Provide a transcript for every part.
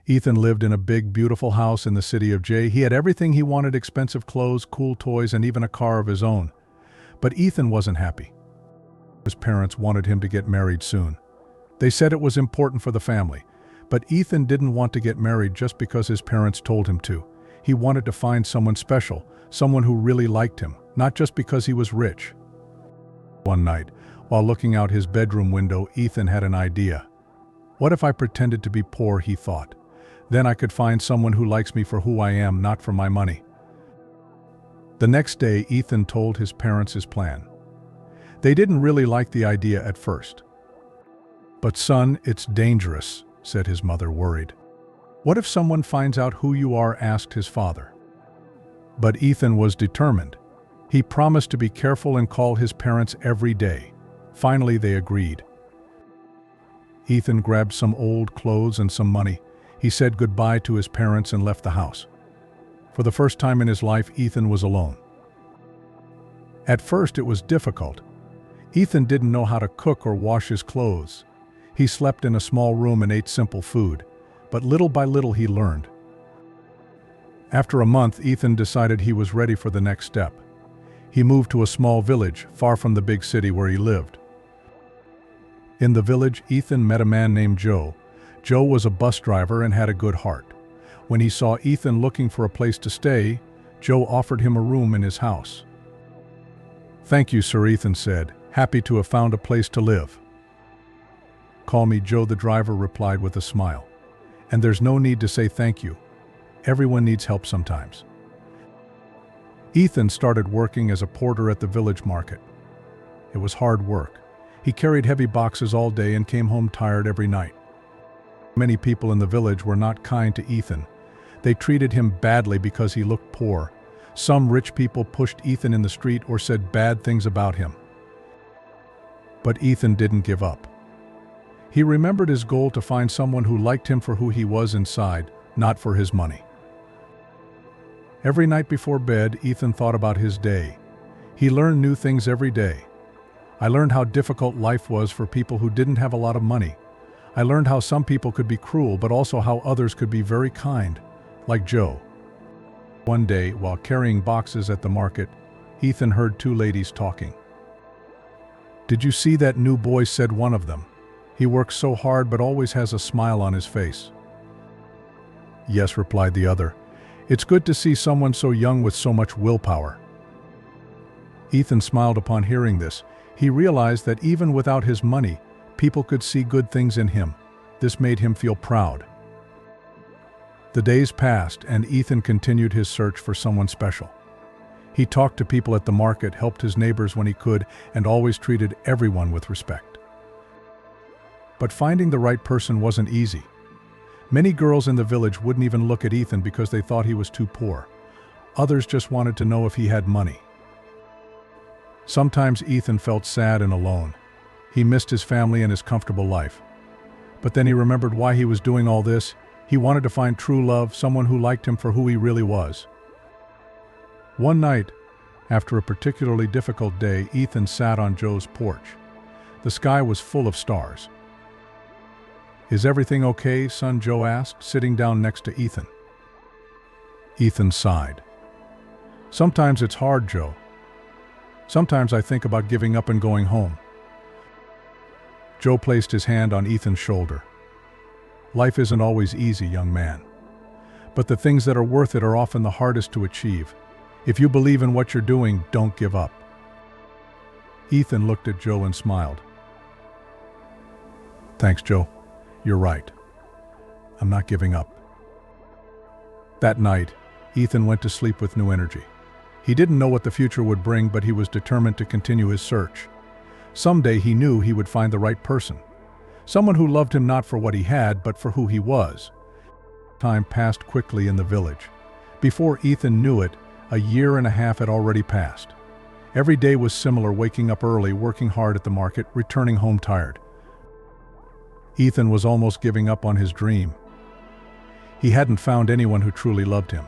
Ethan lived in a big, beautiful house in the city of J. He had everything he wanted: expensive clothes, cool toys, and even a car of his own. But Ethan wasn't happy. His parents wanted him to get married soon. They said it was important for the family. But Ethan didn't want to get married just because his parents told him to. He wanted to find someone special, someone who really liked him, not just because he was rich. One night, while looking out his bedroom window, Ethan had an idea. What if I pretended to be poor, he thought. Then I could find someone who likes me for who I am, not for my money. The next day, Ethan told his parents his plan. They didn't really like the idea at first. "But son, it's dangerous," said his mother, worried. "What if someone finds out who you are?" asked his father. But Ethan was determined. He promised to be careful and call his parents every day. Finally, they agreed. Ethan grabbed some old clothes and some money. He said goodbye to his parents and left the house. For the first time in his life, Ethan was alone. At first, it was difficult. Ethan didn't know how to cook or wash his clothes. He slept in a small room and ate simple food, but little by little he learned. After a month, Ethan decided he was ready for the next step. He moved to a small village, far from the big city where he lived. In the village, Ethan met a man named Joe. Joe was a bus driver and had a good heart. When he saw Ethan looking for a place to stay, Joe offered him a room in his house. "Thank you, sir," Ethan said, happy to have found a place to live. "Call me Joe," the driver replied with a smile. "And there's no need to say thank you. Everyone needs help sometimes." Ethan started working as a porter at the village market. It was hard work. He carried heavy boxes all day and came home tired every night. Many people in the village were not kind to Ethan. They treated him badly because he looked poor. Some rich people pushed Ethan in the street or said bad things about him. But Ethan didn't give up. He remembered his goal to find someone who liked him for who he was inside, not for his money. Every night before bed, Ethan thought about his day. He learned new things every day. "I learned how difficult life was for people who didn't have a lot of money. I learned how some people could be cruel, but also how others could be very kind, like Joe." One day, while carrying boxes at the market, Ethan heard two ladies talking. "Did you see that new boy?" said one of them. "He works so hard but always has a smile on his face." "Yes," replied the other. "It's good to see someone so young with so much willpower." Ethan smiled upon hearing this. He realized that even without his money, people could see good things in him. This made him feel proud. The days passed, and Ethan continued his search for someone special. He talked to people at the market, helped his neighbors when he could, and always treated everyone with respect. But finding the right person wasn't easy. Many girls in the village wouldn't even look at Ethan because they thought he was too poor. Others just wanted to know if he had money. Sometimes Ethan felt sad and alone. He missed his family and his comfortable life. But then he remembered why he was doing all this. He wanted to find true love, someone who liked him for who he really was. One night, after a particularly difficult day, Ethan sat on Joe's porch. The sky was full of stars. "Is everything okay, son?" Joe asked, sitting down next to Ethan. Ethan sighed. "Sometimes it's hard, Joe. Sometimes I think about giving up and going home." Joe placed his hand on Ethan's shoulder. "Life isn't always easy, young man. But the things that are worth it are often the hardest to achieve. If you believe in what you're doing, don't give up." Ethan looked at Joe and smiled. "Thanks, Joe. You're right. I'm not giving up." That night, Ethan went to sleep with new energy. He didn't know what the future would bring, but he was determined to continue his search. Someday he knew he would find the right person. Someone who loved him not for what he had, but for who he was. Time passed quickly in the village. Before Ethan knew it, a year and a half had already passed. Every day was similar: waking up early, working hard at the market, returning home tired. Ethan was almost giving up on his dream. He hadn't found anyone who truly loved him.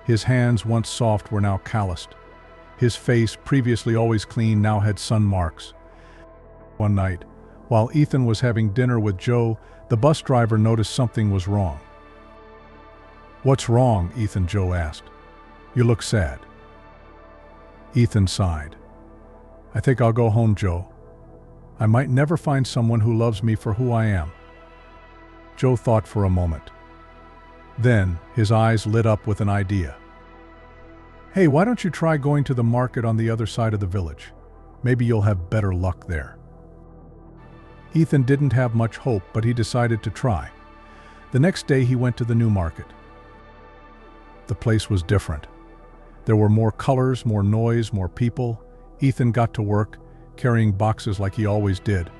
His hands, once soft, were now calloused. His face, previously always clean, now had sun marks. One night, while Ethan was having dinner with Joe, the bus driver noticed something was wrong. "What's wrong?" Joe asked. "You look sad." Ethan sighed. "I think I'll go home, Joe. I might never find someone who loves me for who I am." Joe thought for a moment. Then his eyes lit up with an idea. "Hey, why don't you try going to the market on the other side of the village? Maybe you'll have better luck there." Ethan didn't have much hope, but he decided to try. The next day he went to the new market. The place was different. There were more colors, more noise, more people. Ethan got to work, carrying boxes like he always did.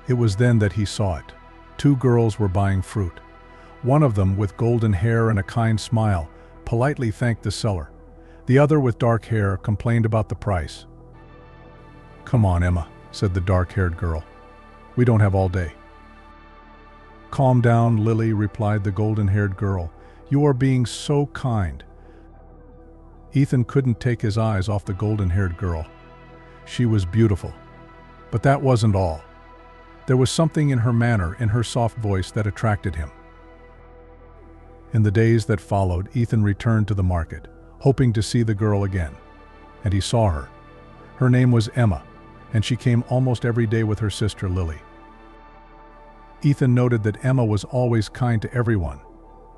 It was then that he saw it. 2 girls were buying fruit. One of them, with golden hair and a kind smile, politely thanked the seller. The other, with dark hair, complained about the price. "Come on, Emma," said the dark-haired girl. "We don't have all day." "Calm down, Lily," replied the golden-haired girl. "You are being so kind." Ethan couldn't take his eyes off the golden-haired girl. She was beautiful. But that wasn't all. There was something in her manner, in her soft voice, that attracted him. In the days that followed, Ethan returned to the market, hoping to see the girl again. And he saw her. Her name was Emma, and she came almost every day with her sister Lily. Ethan noted that Emma was always kind to everyone.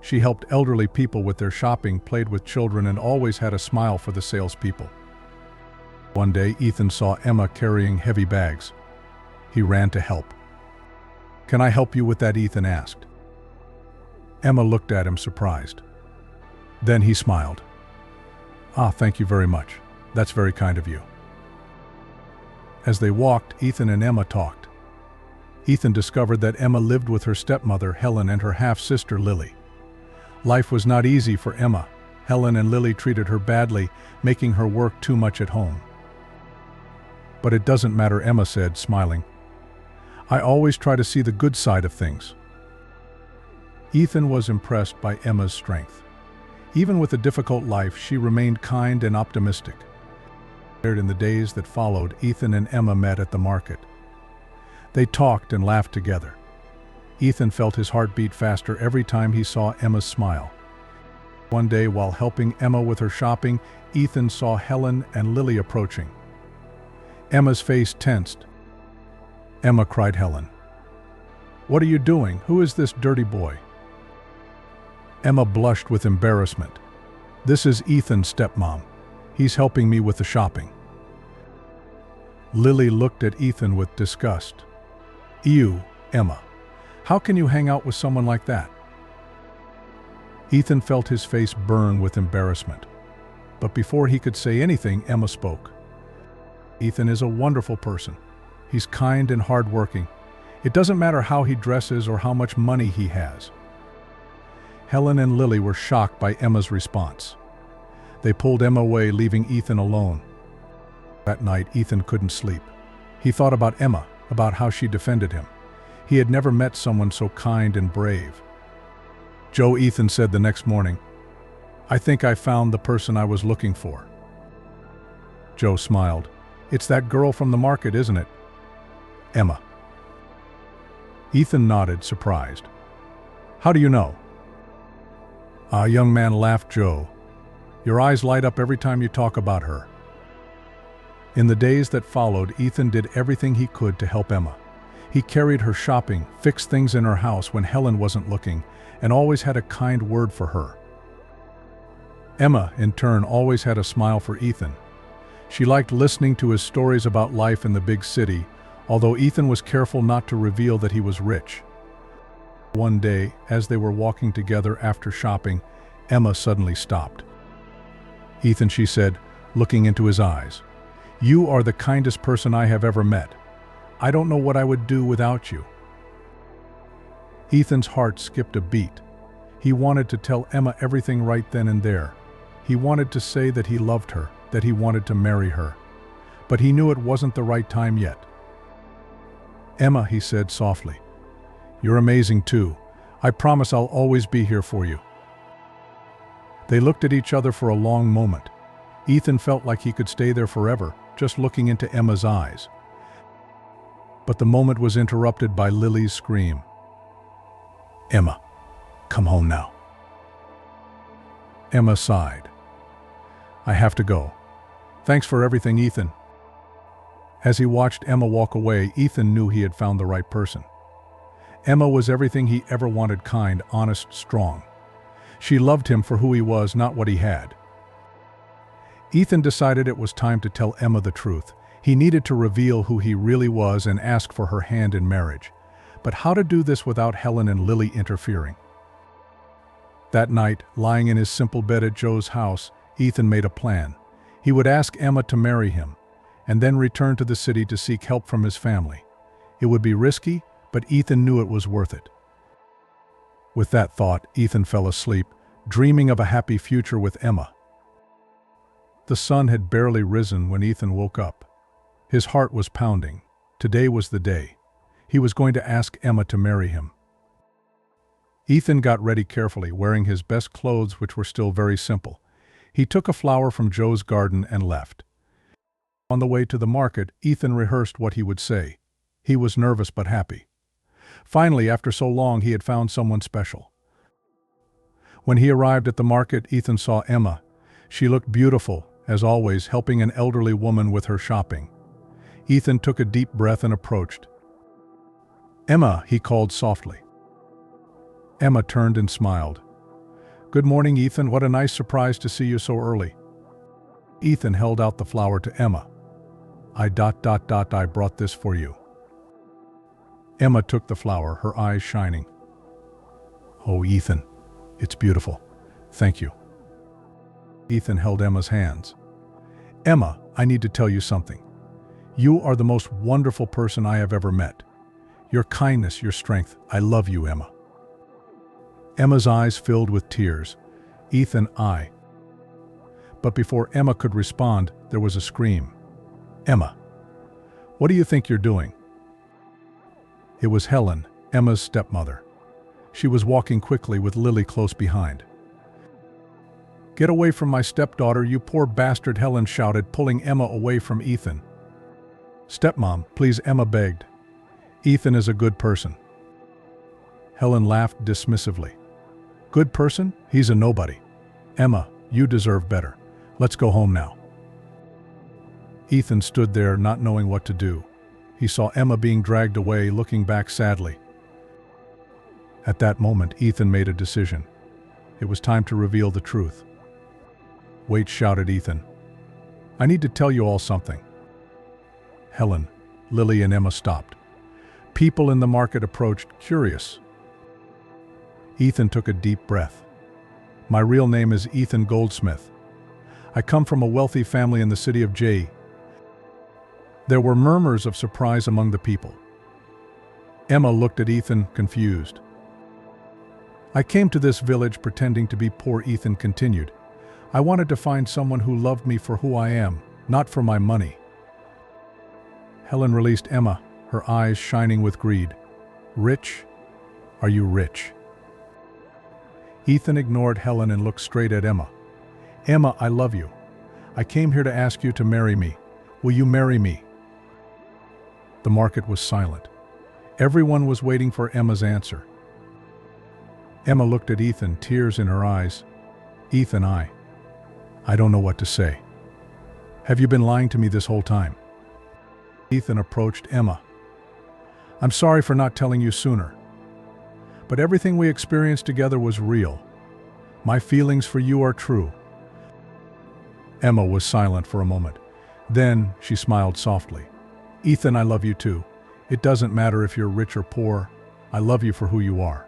She helped elderly people with their shopping, played with children, and always had a smile for the salespeople. One day, Ethan saw Emma carrying heavy bags. He ran to help. "Can I help you with that?" Ethan asked. Emma looked at him, surprised. Then he smiled. "Ah, thank you very much. That's very kind of you." As they walked, Ethan and Emma talked. Ethan discovered that Emma lived with her stepmother, Helen, and her half-sister, Lily. Life was not easy for Emma. Helen and Lily treated her badly, making her work too much at home. "But it doesn't matter," Emma said, smiling. "I always try to see the good side of things." Ethan was impressed by Emma's strength. Even with a difficult life, she remained kind and optimistic. In the days that followed, Ethan and Emma met at the market. They talked and laughed together. Ethan felt his heart beat faster every time he saw Emma's smile. One day, while helping Emma with her shopping, Ethan saw Helen and Lily approaching. Emma's face tensed. "Emma," cried Helen. "What are you doing? Who is this dirty boy?" Emma blushed with embarrassment. "This is Ethan's stepmom. He's helping me with the shopping." Lily looked at Ethan with disgust. "Ew, Emma. How can you hang out with someone like that?" Ethan felt his face burn with embarrassment. But before he could say anything, Emma spoke. "Ethan is a wonderful person. He's kind and hardworking. It doesn't matter how he dresses or how much money he has." Helen and Lily were shocked by Emma's response. They pulled Emma away, leaving Ethan alone. That night, Ethan couldn't sleep. He thought about Emma, about how she defended him. He had never met someone so kind and brave. "Joe," Ethan said the next morning, "I think I found the person I was looking for." Joe smiled. "It's that girl from the market, isn't it?" "Emma." Ethan nodded, surprised. "How do you know?" "Ah," young man laughed Joe. "Your eyes light up every time you talk about her." In the days that followed, Ethan did everything he could to help Emma. He carried her shopping, fixed things in her house when Helen wasn't looking, and always had a kind word for her. Emma, in turn, always had a smile for Ethan. She liked listening to his stories about life in the big city, although Ethan was careful not to reveal that he was rich. One day, as they were walking together after shopping, Emma suddenly stopped. "Ethan," she said, looking into his eyes, "you are the kindest person I have ever met. I don't know what I would do without you." Ethan's heart skipped a beat. He wanted to tell Emma everything right then and there. He wanted to say that he loved her, that he wanted to marry her. But he knew it wasn't the right time yet. "Emma," he said softly, "you're amazing too. I promise I'll always be here for you." They looked at each other for a long moment. Ethan felt like he could stay there forever, just looking into Emma's eyes. But the moment was interrupted by Lily's scream. "Emma, come home now." Emma sighed. I have to go. Thanks for everything, Ethan. As he watched Emma walk away, Ethan knew he had found the right person. Emma was everything he ever wanted: kind, honest, strong. She loved him for who he was, not what he had. Ethan decided it was time to tell Emma the truth. He needed to reveal who he really was and ask for her hand in marriage. But how to do this without Helen and Lily interfering? That night, lying in his simple bed at Joe's house, Ethan made a plan. He would ask Emma to marry him, and then return to the city to seek help from his family. It would be risky, but Ethan knew it was worth it. With that thought, Ethan fell asleep, dreaming of a happy future with Emma. The sun had barely risen when Ethan woke up. His heart was pounding. Today was the day. He was going to ask Emma to marry him. Ethan got ready carefully, wearing his best clothes, which were still very simple. He took a flower from Joe's garden and left. On the way to the market, Ethan rehearsed what he would say. He was nervous but happy. Finally, after so long, he had found someone special. When he arrived at the market, Ethan saw Emma. She looked beautiful, as always, helping an elderly woman with her shopping. Ethan took a deep breath and approached. Emma, he called softly. Emma turned and smiled. Good morning, Ethan. What a nice surprise to see you so early. Ethan held out the flower to Emma. I brought this for you. Emma took the flower, her eyes shining. Oh, Ethan, it's beautiful. Thank you. Ethan held Emma's hands. Emma, I need to tell you something. You are the most wonderful person I have ever met. Your kindness, your strength, I love you, Emma. Emma's eyes filled with tears. Ethan, But before Emma could respond, there was a scream. Emma, what do you think you're doing? It was Helen, Emma's stepmother. She was walking quickly with Lily close behind. Get away from my stepdaughter, you poor bastard, Helen shouted, pulling Emma away from Ethan. Stepmom, please, Emma begged. Ethan is a good person. Helen laughed dismissively. Good person? He's a nobody. Emma, you deserve better. Let's go home now. Ethan stood there, not knowing what to do. He saw Emma being dragged away, looking back sadly. At that moment, Ethan made a decision. It was time to reveal the truth. Wait, shouted Ethan. I need to tell you all something. Helen, Lily, and Emma stopped. People in the market approached, curious. Ethan took a deep breath. My real name is Ethan Goldsmith. I come from a wealthy family in the city of J. There were murmurs of surprise among the people. Emma looked at Ethan, confused. I came to this village pretending to be poor, Ethan continued. I wanted to find someone who loved me for who I am, not for my money. Helen released Emma, her eyes shining with greed. Rich? Are you rich? Ethan ignored Helen and looked straight at Emma. Emma, I love you. I came here to ask you to marry me. Will you marry me? The market was silent. Everyone was waiting for Emma's answer. Emma looked at Ethan, tears in her eyes. Ethan, I don't know what to say. Have you been lying to me this whole time? Ethan approached Emma. I'm sorry for not telling you sooner. But everything we experienced together was real. My feelings for you are true. Emma was silent for a moment. Then she smiled softly. Ethan, I love you too. It doesn't matter if you're rich or poor. I love you for who you are.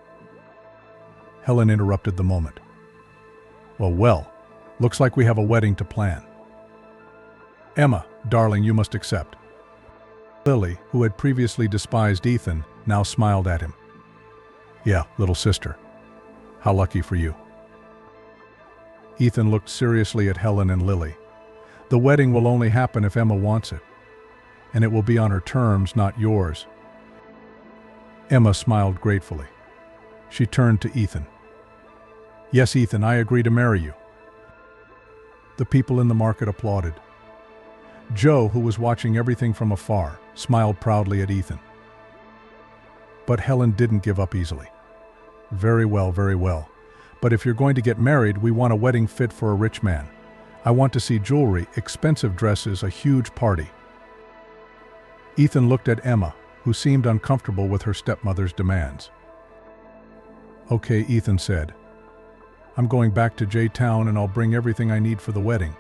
Helen interrupted the moment. Well, looks like we have a wedding to plan. Emma, darling, you must accept. Lily, who had previously despised Ethan, now smiled at him. Yeah, little sister. How lucky for you. Ethan looked seriously at Helen and Lily. The wedding will only happen if Emma wants it. And it will be on her terms, not yours. Emma smiled gratefully. She turned to Ethan. Yes, Ethan, I agree to marry you. The people in the market applauded. Joe, who was watching everything from afar, smiled proudly at Ethan. But Helen didn't give up easily. Very well, But if you're going to get married, we want a wedding fit for a rich man. I want to see jewelry, expensive dresses, a huge party." Ethan looked at Emma, who seemed uncomfortable with her stepmother's demands. "Okay," Ethan said. "I'm going back to J-Town and I'll bring everything I need for the wedding.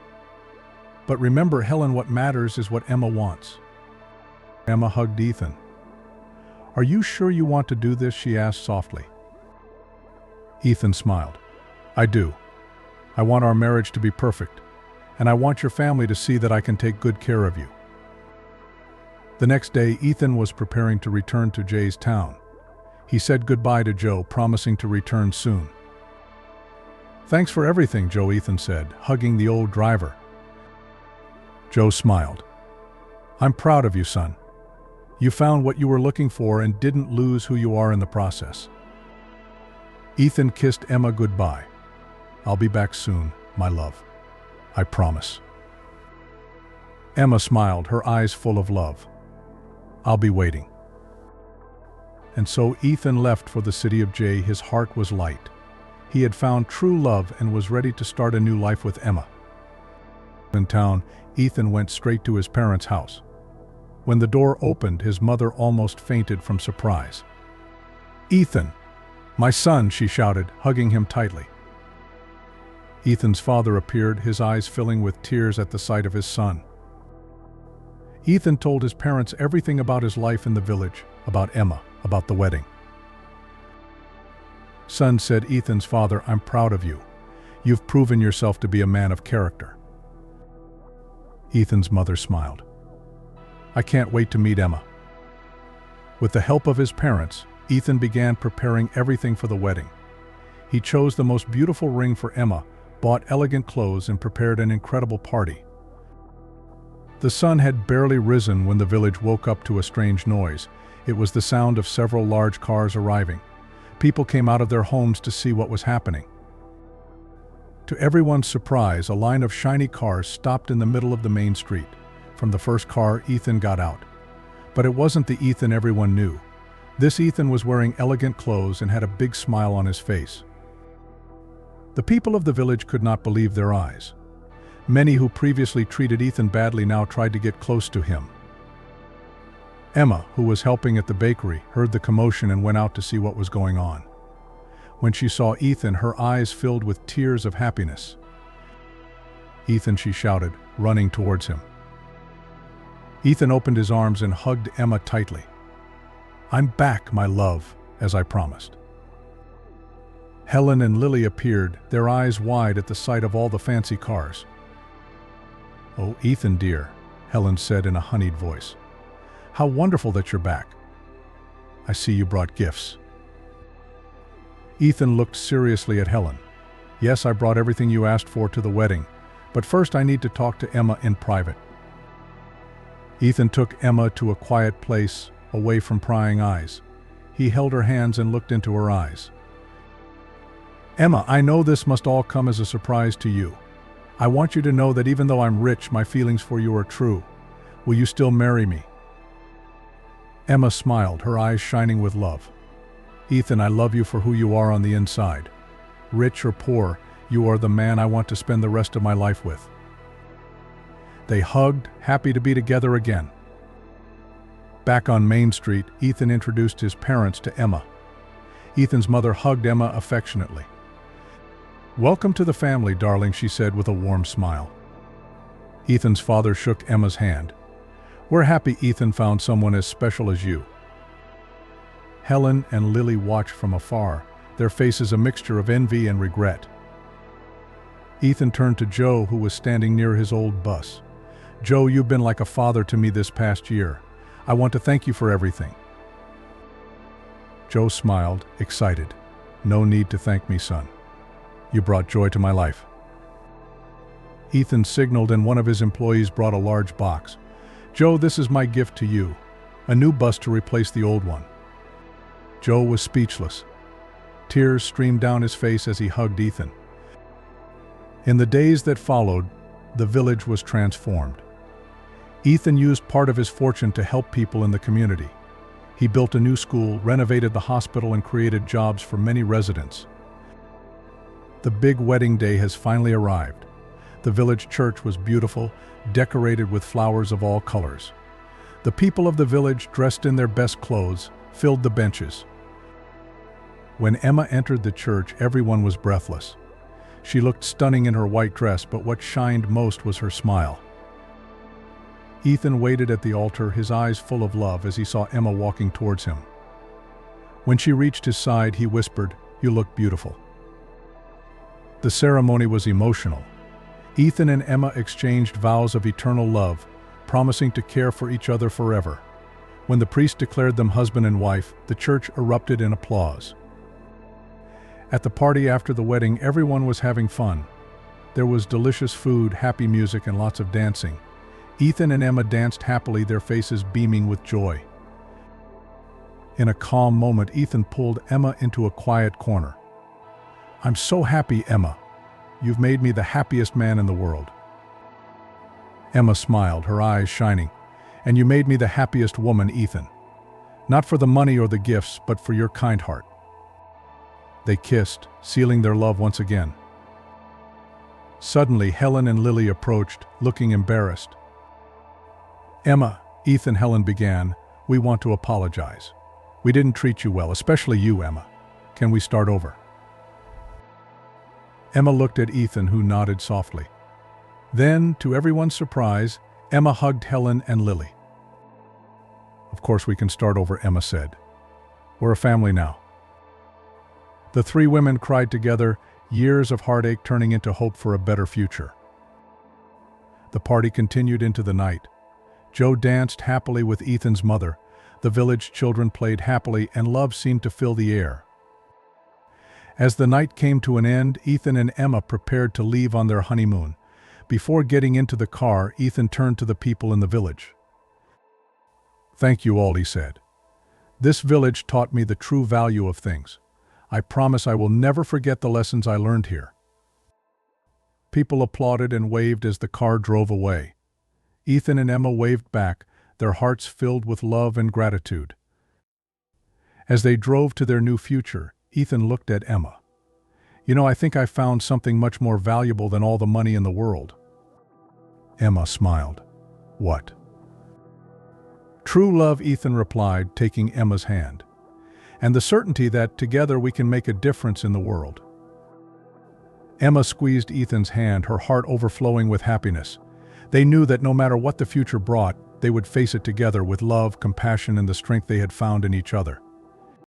But remember, Helen, what matters is what Emma wants." Emma hugged Ethan. "Are you sure you want to do this?" she asked softly. Ethan smiled. "I do. I want our marriage to be perfect, and I want your family to see that I can take good care of you." The next day, Ethan was preparing to return to Jay's town. He said goodbye to Joe, promising to return soon. "Thanks for everything, Joe," Ethan said, hugging the old driver. Joe smiled. "I'm proud of you, son. You found what you were looking for and didn't lose who you are in the process." Ethan kissed Emma goodbye. "I'll be back soon, my love. I promise." Emma smiled, her eyes full of love. "I'll be waiting." And so Ethan left for the city of Jay. His heart was light. He had found true love and was ready to start a new life with Emma. In town, Ethan went straight to his parents' house. When the door opened, his mother almost fainted from surprise. "Ethan, my son," she shouted, hugging him tightly. Ethan's father appeared, his eyes filling with tears at the sight of his son. Ethan told his parents everything about his life in the village, about Emma, about the wedding. "Son," said Ethan's father, "I'm proud of you. You've proven yourself to be a man of character." Ethan's mother smiled. "I can't wait to meet Emma." With the help of his parents, Ethan began preparing everything for the wedding. He chose the most beautiful ring for Emma, bought elegant clothes, and prepared an incredible party. The sun had barely risen when the village woke up to a strange noise. It was the sound of several large cars arriving. People came out of their homes to see what was happening. To everyone's surprise, a line of shiny cars stopped in the middle of the main street. From the first car, Ethan got out. But it wasn't the Ethan everyone knew. This Ethan was wearing elegant clothes and had a big smile on his face. The people of the village could not believe their eyes. Many who previously treated Ethan badly now tried to get close to him. Emma, who was helping at the bakery, heard the commotion and went out to see what was going on. When she saw Ethan, her eyes filled with tears of happiness. "Ethan," she shouted, running towards him. Ethan opened his arms and hugged Emma tightly. "I'm back, my love, as I promised." Helen and Lily appeared, their eyes wide at the sight of all the fancy cars. "Oh, Ethan dear," Helen said in a honeyed voice. "How wonderful that you're back. I see you brought gifts." Ethan looked seriously at Helen. "Yes, I brought everything you asked for to the wedding, but first I need to talk to Emma in private." Ethan took Emma to a quiet place, away from prying eyes. He held her hands and looked into her eyes. "Emma, I know this must all come as a surprise to you. I want you to know that even though I'm rich, my feelings for you are true. Will you still marry me?" Emma smiled, her eyes shining with love. "Ethan, I love you for who you are on the inside. Rich or poor, you are the man I want to spend the rest of my life with." They hugged, happy to be together again. Back on Main Street, Ethan introduced his parents to Emma. Ethan's mother hugged Emma affectionately. "Welcome to the family, darling," she said with a warm smile. Ethan's father shook Emma's hand. "We're happy Ethan found someone as special as you." Helen and Lily watched from afar, their faces a mixture of envy and regret. Ethan turned to Joe, who was standing near his old bus. "Joe, you've been like a father to me this past year. I want to thank you for everything." Joe smiled, excited. "No need to thank me, son. You brought joy to my life." Ethan signaled and one of his employees brought a large box. "Joe, this is my gift to you. A new bus to replace the old one." Joe was speechless. Tears streamed down his face as he hugged Ethan. In the days that followed, the village was transformed. Ethan used part of his fortune to help people in the community. He built a new school, renovated the hospital, and created jobs for many residents. The big wedding day has finally arrived. The village church was beautiful, decorated with flowers of all colors. The people of the village, dressed in their best clothes, filled the benches. When Emma entered the church, everyone was breathless. She looked stunning in her white dress, but what shined most was her smile. Ethan waited at the altar, his eyes full of love as he saw Emma walking towards him. When she reached his side, he whispered, "You look beautiful." The ceremony was emotional. Ethan and Emma exchanged vows of eternal love, promising to care for each other forever. When the priest declared them husband and wife, the church erupted in applause. At the party after the wedding, everyone was having fun. There was delicious food, happy music, and lots of dancing. Ethan and Emma danced happily, their faces beaming with joy. In a calm moment, Ethan pulled Emma into a quiet corner. "I'm so happy, Emma. You've made me the happiest man in the world." Emma smiled, her eyes shining. "And you made me the happiest woman, Ethan. Not for the money or the gifts, but for your kind heart." They kissed, sealing their love once again. Suddenly, Helen and Lily approached, looking embarrassed. "Emma," Helen began, "we want to apologize. We didn't treat you well, especially you, Emma. Can we start over?" Emma looked at Ethan, who nodded softly. Then, to everyone's surprise, Emma hugged Helen and Lily. "Of course we can start over," Emma said. "We're a family now." The three women cried together, years of heartache turning into hope for a better future. The party continued into the night. Joe danced happily with Ethan's mother. The village children played happily, and love seemed to fill the air. As the night came to an end, Ethan and Emma prepared to leave on their honeymoon. Before getting into the car, Ethan turned to the people in the village. "Thank you all," he said. "This village taught me the true value of things. I promise I will never forget the lessons I learned here." People applauded and waved as the car drove away. Ethan and Emma waved back, their hearts filled with love and gratitude. As they drove to their new future, Ethan looked at Emma. "You know, I think I found something much more valuable than all the money in the world." Emma smiled. "What?" "True love," Ethan replied, taking Emma's hand. "And the certainty that together we can make a difference in the world." Emma squeezed Ethan's hand, her heart overflowing with happiness. They knew that no matter what the future brought, they would face it together with love, compassion, and the strength they had found in each other.